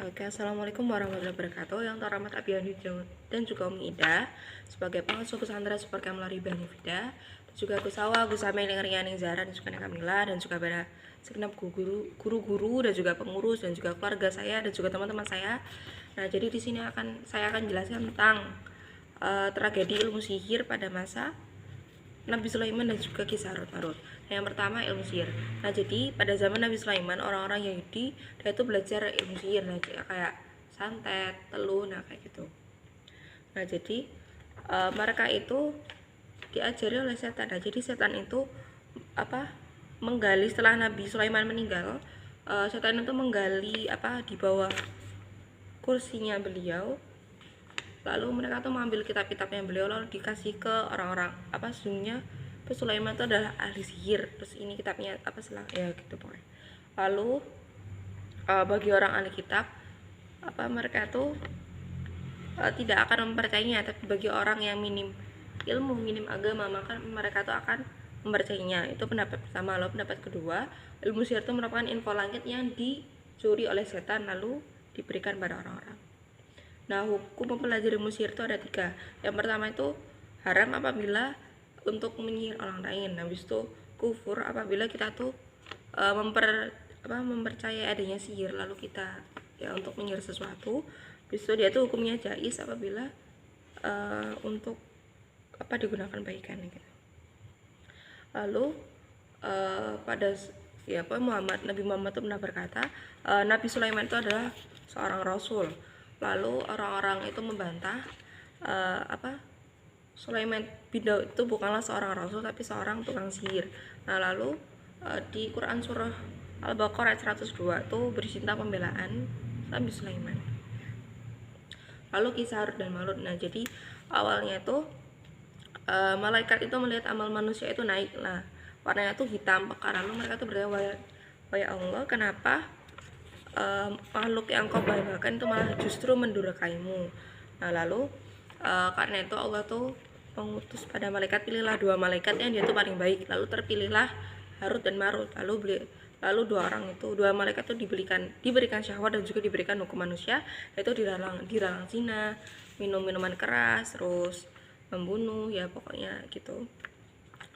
Oke, assalamualaikum warahmatullahi wabarakatuh. Yang terhormat Abiyani dan juga Umi Ida sebagai pengasuh pesantren Super Kamla Riba Nifida, dan juga Gus Sawa, Gus Amel, Riani Zara, dan juga Kamila, dan juga pada segenap guru-guru dan juga pengurus dan juga keluarga saya dan juga teman-teman saya. Nah, jadi di sini saya akan jelaskan tentang tragedi ilmu sihir pada masa Nabi Sulaiman dan juga kisah Harut-Marut. Nah, yang pertama ilmu sihir. Nah, jadi pada zaman Nabi Sulaiman orang-orang Yahudi dia itu belajar ilmu sihir, nah kayak santet, teluh, nah kayak gitu. Nah, jadi mereka itu diajari oleh setan. Nah, jadi setan itu menggali setelah Nabi Sulaiman meninggal. Setan itu menggali di bawah kursinya beliau, lalu mereka tuh mengambil kitab-kitabnya beliau lalu dikasih ke orang-orang sesungguhnya Sulaiman itu adalah ahli sihir, terus ini kitabnya ya gitu pokoknya. Lalu bagi orang ahli kitab mereka tuh tidak akan mempercayainya, tapi bagi orang yang minim ilmu, minim agama, maka mereka tuh akan mempercayainya. Itu pendapat pertama. Lalu pendapat kedua, ilmu sihir itu merupakan info langit yang dicuri oleh setan lalu diberikan pada orang-orang. Nah, hukum mempelajari ilmu sihir itu ada 3. Yang pertama itu haram apabila untuk menyihir orang lain. Habis itu kufur apabila kita tuh mempercayai adanya sihir lalu kita untuk menyihir sesuatu. Habis itu dia tuh hukumnya jais apabila untuk digunakan baikan gitu. Lalu pada Nabi Muhammad itu pernah berkata Nabi Sulaiman itu adalah seorang rasul. Lalu orang-orang itu membantah Sulaiman bin Daud itu bukanlah seorang rasul tapi seorang tukang sihir. Nah, lalu di Quran surah Al-Baqarah ayat 102 itu berisi tentang pembelaan Nabi Sulaiman. Lalu kisah Harut dan Marut. Nah, jadi awalnya itu malaikat itu melihat amal manusia itu naik. Nah, warnanya itu hitam pekat. Lalu mereka itu bertanya, wahai Allah, kenapa makhluk yang kau banggakan itu malah justru mendurhakaimu? Nah, lalu karena itu Allah tuh mengutus pada malaikat, pilihlah 2 malaikat yang dia tuh paling baik. Lalu terpilihlah Harut dan Marut. Lalu 2 malaikat itu diberikan syahwat dan juga diberikan hukum manusia, yaitu dilarang zina, minum minuman keras, terus membunuh, ya pokoknya gitu.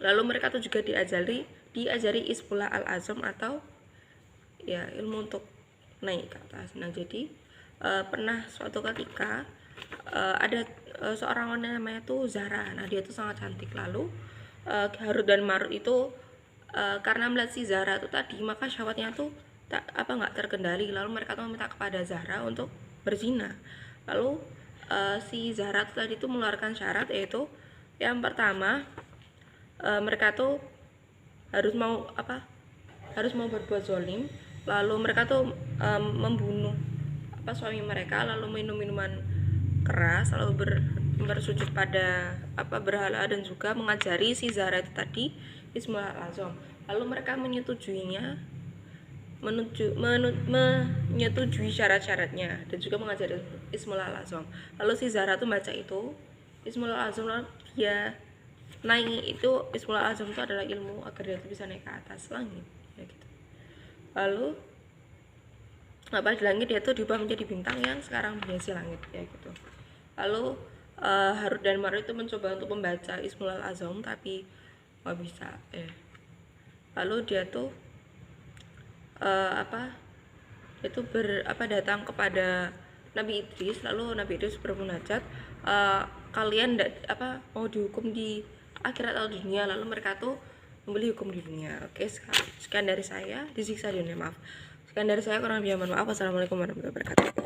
Lalu mereka tuh juga diajari Ismullah al-Azam atau ya ilmu untuk naik ke atas. Nah, jadi pernah suatu ketika ada seorang wanita namanya tuh Zara. Nah, dia tuh sangat cantik. Lalu Harut dan Marut itu karena melihat si Zara itu tadi, maka syahwatnya tuh nggak terkendali. Lalu mereka tuh meminta kepada Zara untuk berzina. Lalu si Zara tuh tadi tuh mengeluarkan syarat, yaitu yang pertama mereka tuh harus mau berbuat zolim. Lalu mereka tuh membunuh suami mereka, lalu minum minuman keras, lalu bersujud pada berhala, dan juga mengajari si Zara itu tadi Ismul Azam. Lalu mereka menyetujui syarat-syaratnya dan juga mengajari Ismul Azam. Lalu si Zara tuh baca itu Ismul Azam, lalu dia naik. Itu Ismul Azam itu adalah ilmu agar dia bisa naik ke atas langit, ya gitu. Lalu di langit dia tuh diubah menjadi bintang yang sekarang menghiasi langit, ya gitu. Lalu Harut dan Marut itu mencoba untuk membaca Ismul Azam tapi nggak bisa. Lalu dia tuh datang kepada Nabi Idris. Lalu Nabi Idris bermunajat, kalian mau dihukum di akhirat atau dunia? Lalu mereka tuh membeli hukum di dunia. Oke, sekian dari saya, disiksa di dunia, maaf. Sekian dari saya, kurang lebih mohon maaf. Wassalamualaikum warahmatullahi wabarakatuh.